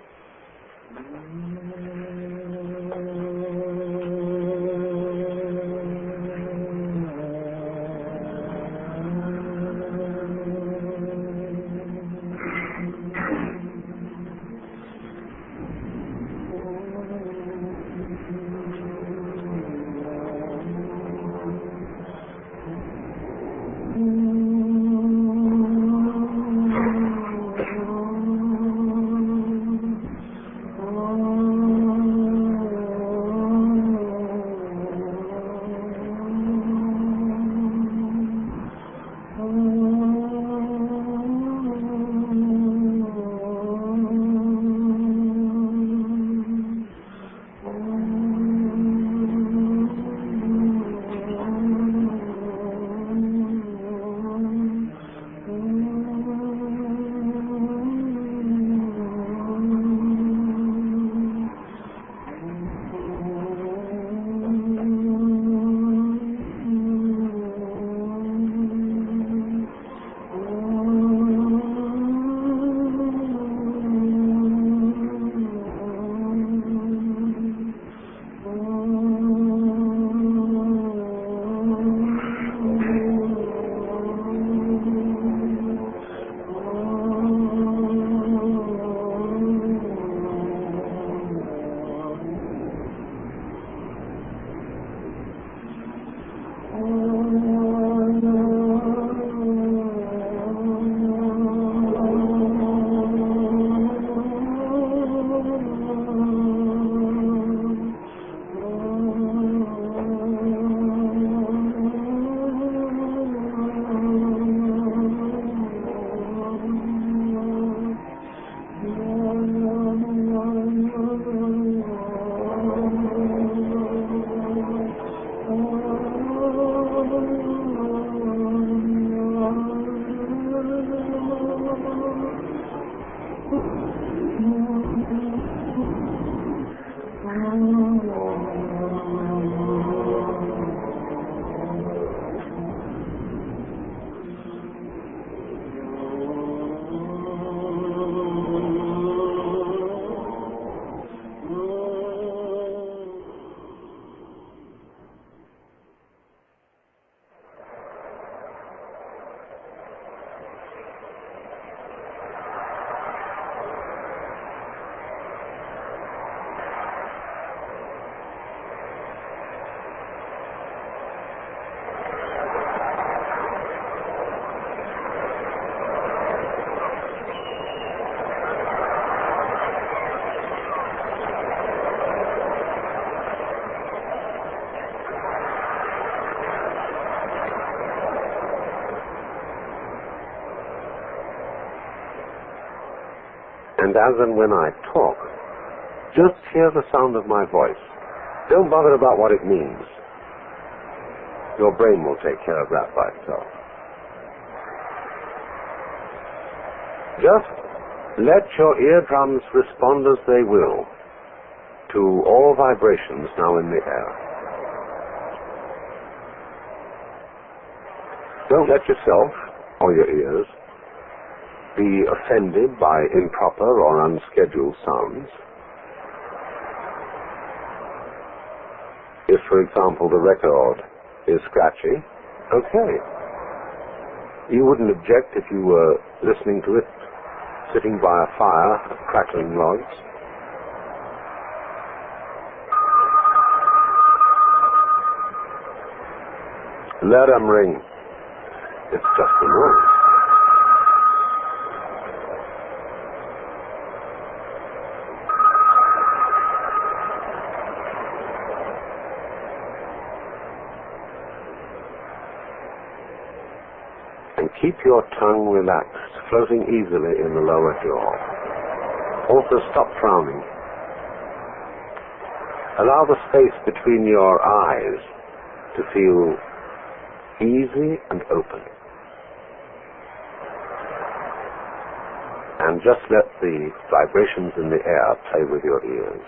And as and when I talk, just hear the sound of my voice. Don't bother about what it means. Your brain will take care of that by itself. Just let your eardrums respond as they will to all vibrations now in the air. Don't let yourself or your ears be offended by improper or unscheduled sounds. If, for example, the record is scratchy, okay. You wouldn't object if you were listening to it sitting by a fire, crackling logs. Let 'em ring. It's just a noise. And keep your tongue relaxed, floating easily in the lower jaw. Also stop frowning. Allow the space between your eyes to feel easy and open. And just let the vibrations in the air play with your ears.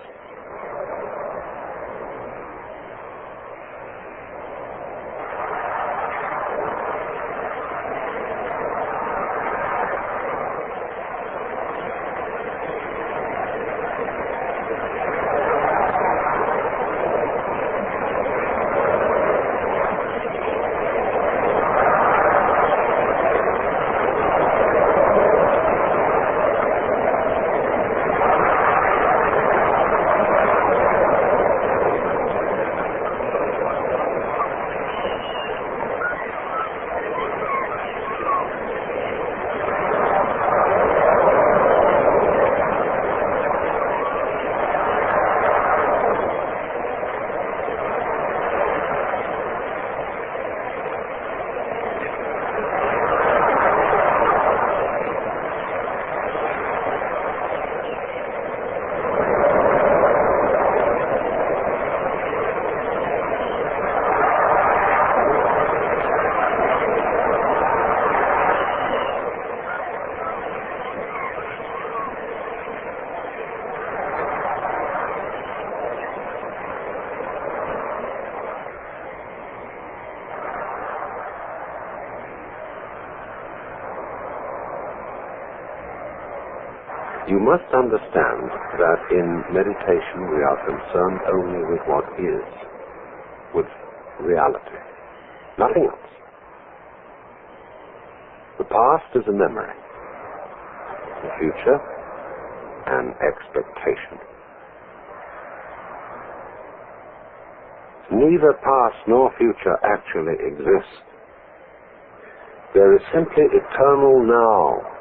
You must understand that in meditation we are concerned only with what is, with reality, nothing else. The past is a memory, the future an expectation. Neither past nor future actually exist. There is simply eternal now.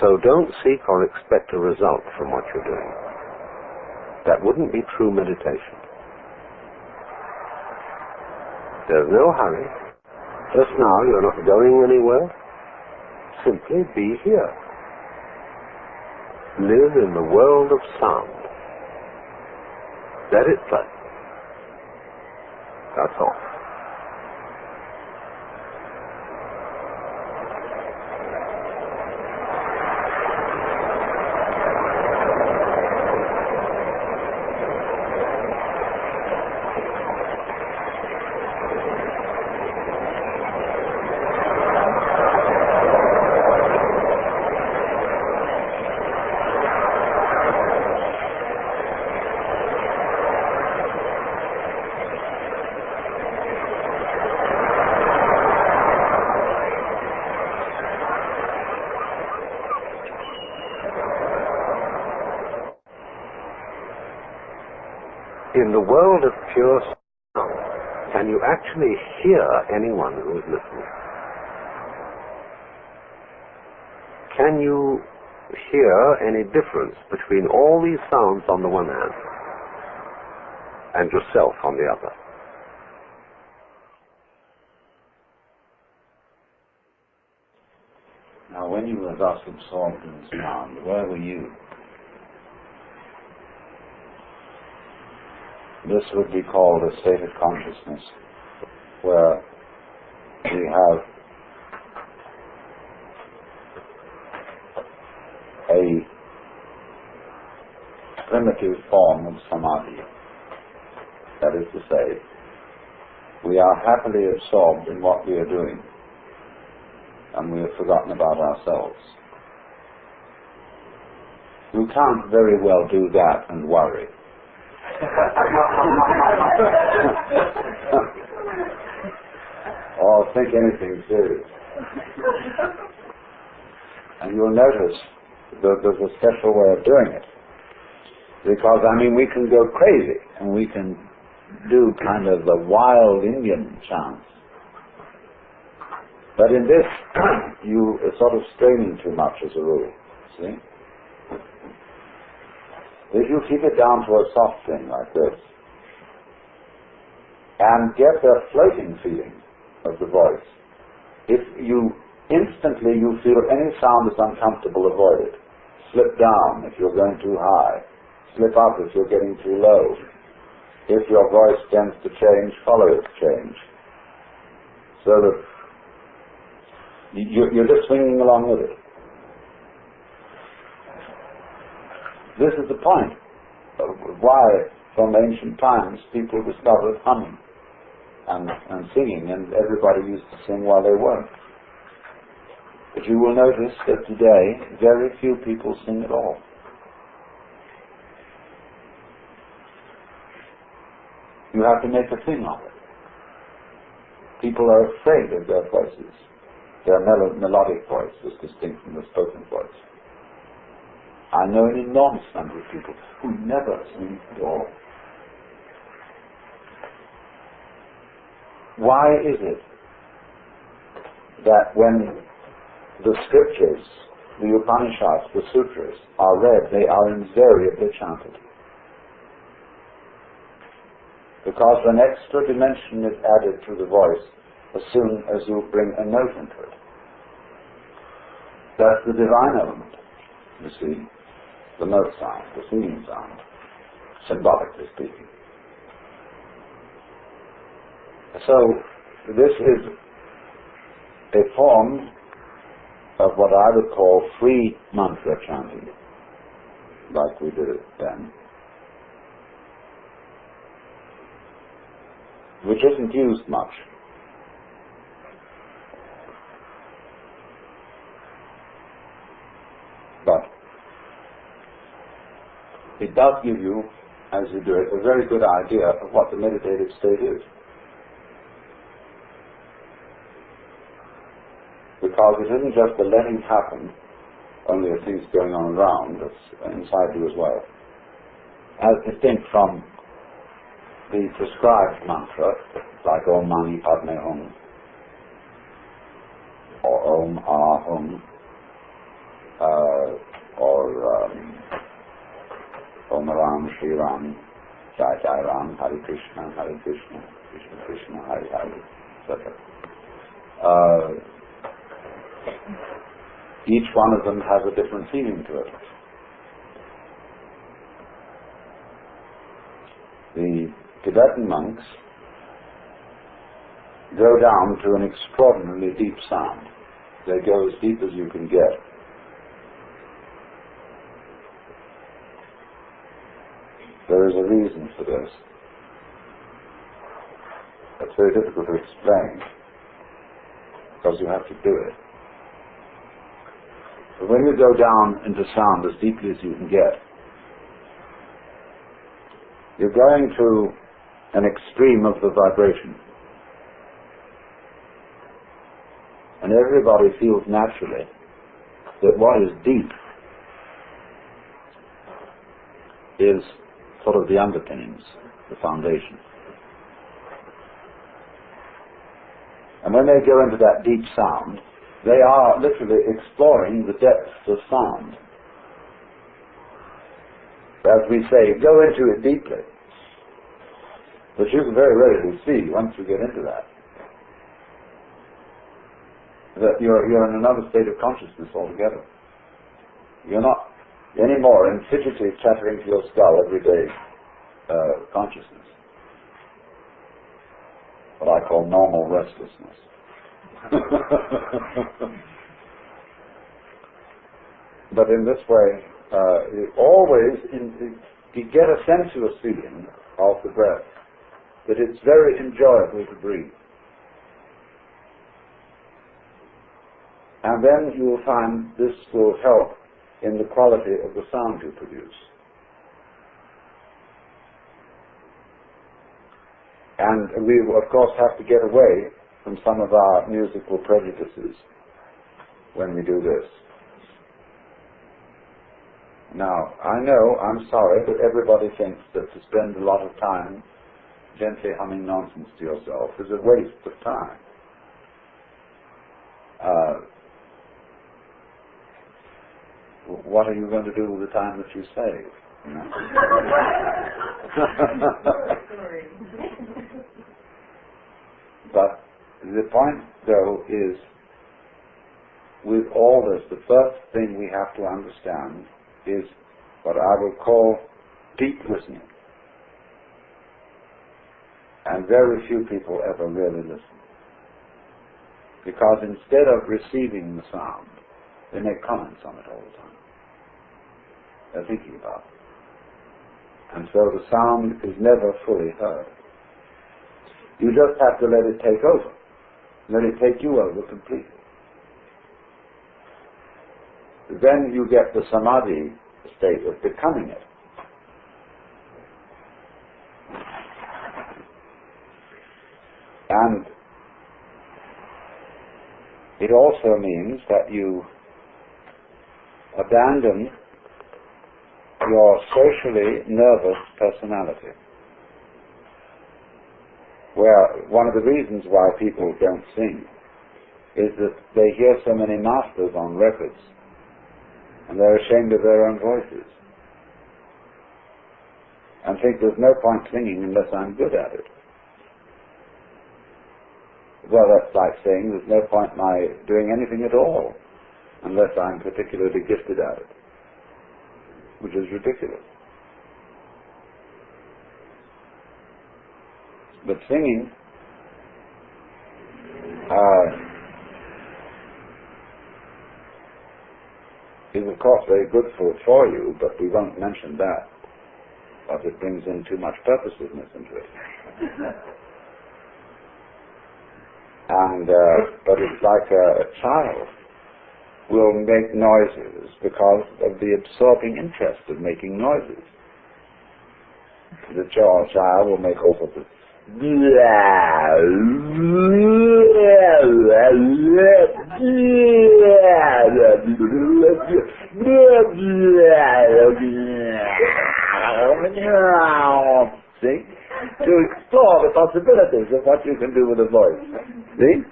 So don't seek or expect a result from what you're doing. That wouldn't be true meditation. There's no hurry. Just now you're not going anywhere. Simply be here. Live in the world of sound. Let it play. That's all. In the world of pure sound, can you actually hear anyone who is listening? Can you hear any difference between all these sounds on the one hand and yourself on the other? Now, when you were thus absorbed in sound, where were you? This would be called a state of consciousness, where we have a primitive form of samadhi. That is to say, we are happily absorbed in what we are doing, and we have forgotten about ourselves. You can't very well do that and worry. or think anything serious. And you'll notice that there's a special way of doing it. Because, we can go crazy, and we can do kind of the wild Indian chants. But in this, you are sort of straining too much as a rule, see? If you keep it down to a soft thing like this, and get the floating feeling of the voice, if you instantly you feel any sound is uncomfortable, avoid it. Slip down if you're going too high. Slip up if you're getting too low. If your voice tends to change, follow its change. So that you're just swinging along with it. This is the point of why, from ancient times, people discovered humming and singing, and everybody used to sing while they worked. But you will notice that today, very few people sing at all. You have to make a thing of it. People are afraid of their voices. Their melodic voice is distinct from the spoken voice. I know an enormous number of people who never sing at all. Why is it that when the scriptures, the Upanishads, the sutras are read, they are invariably chanted? Because an extra dimension is added to the voice as soon as you bring a note into it. That's the divine element, you see, the note sound, the singing sound, symbolically speaking. So, this is a form of what I would call free mantra chanting, like we did it then, which isn't used much. But it does give you, as you do it, a very good idea of what the meditative state is. Because it isn't just the letting happen, only a thing's going on around, that's inside you as well. As distinct from the prescribed mantra, like Om Mani Padme Hum, or Om Ah Hum, or Om Ram Shri Ram, Jai Jai Ram, Hare Krishna, Krishna Krishna, Hare Hare, etc. Each one of them has a different feeling to it. The Tibetan monks go down to an extraordinarily deep sound. They go as deep as you can get. There is a reason for this. It's very difficult to explain, because you have to do it. But when you go down into sound as deeply as you can get, you're going to an extreme of the vibration. And everybody feels naturally that what is deep is sort of the underpinnings, the foundation. And when they go into that deep sound, they are literally exploring the depths of sound. As we say, go into it deeply. But you can very readily see, once you get into that you're in another state of consciousness altogether. You're not anymore in fidgety chattering to your skull every day consciousness. What I call normal restlessness. But in this way, you get a sensuous feeling of the breath, that it's very enjoyable to breathe. And then you will find this will help in the quality of the sound you produce. And we, of course, have to get away from some of our musical prejudices when we do this. Now, I know, I'm sorry, but everybody thinks that to spend a lot of time gently humming nonsense to yourself is a waste of time. What are you going to do with the time that you save? You know? But the point, though, is with all this, the first thing we have to understand is what I will call deep listening. And very few people ever really listen. Because instead of receiving the sound, they make comments on it all the time. They're thinking about it. And so the sound is never fully heard. You just have to let it take over. Let it take you over completely. Then you get the samadhi state of becoming it. And it also means that you abandon your socially nervous personality. Where one of the reasons why people don't sing is that they hear so many masters on records and they're ashamed of their own voices and think there's no point singing unless I'm good at it. Well, that's like saying there's no point my doing anything at all unless I'm particularly gifted at it, which is ridiculous. But singing is of course very good for you, but we won't mention that, because it brings in too much purposiveness into it. And but it's like a child will make noises because of the absorbing interest of making noises. The child will make all sorts of see? To explore the possibilities of what you can do with a voice. See?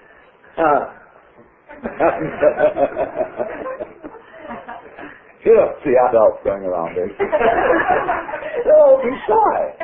You don't see adults going around this. They'll all be shy.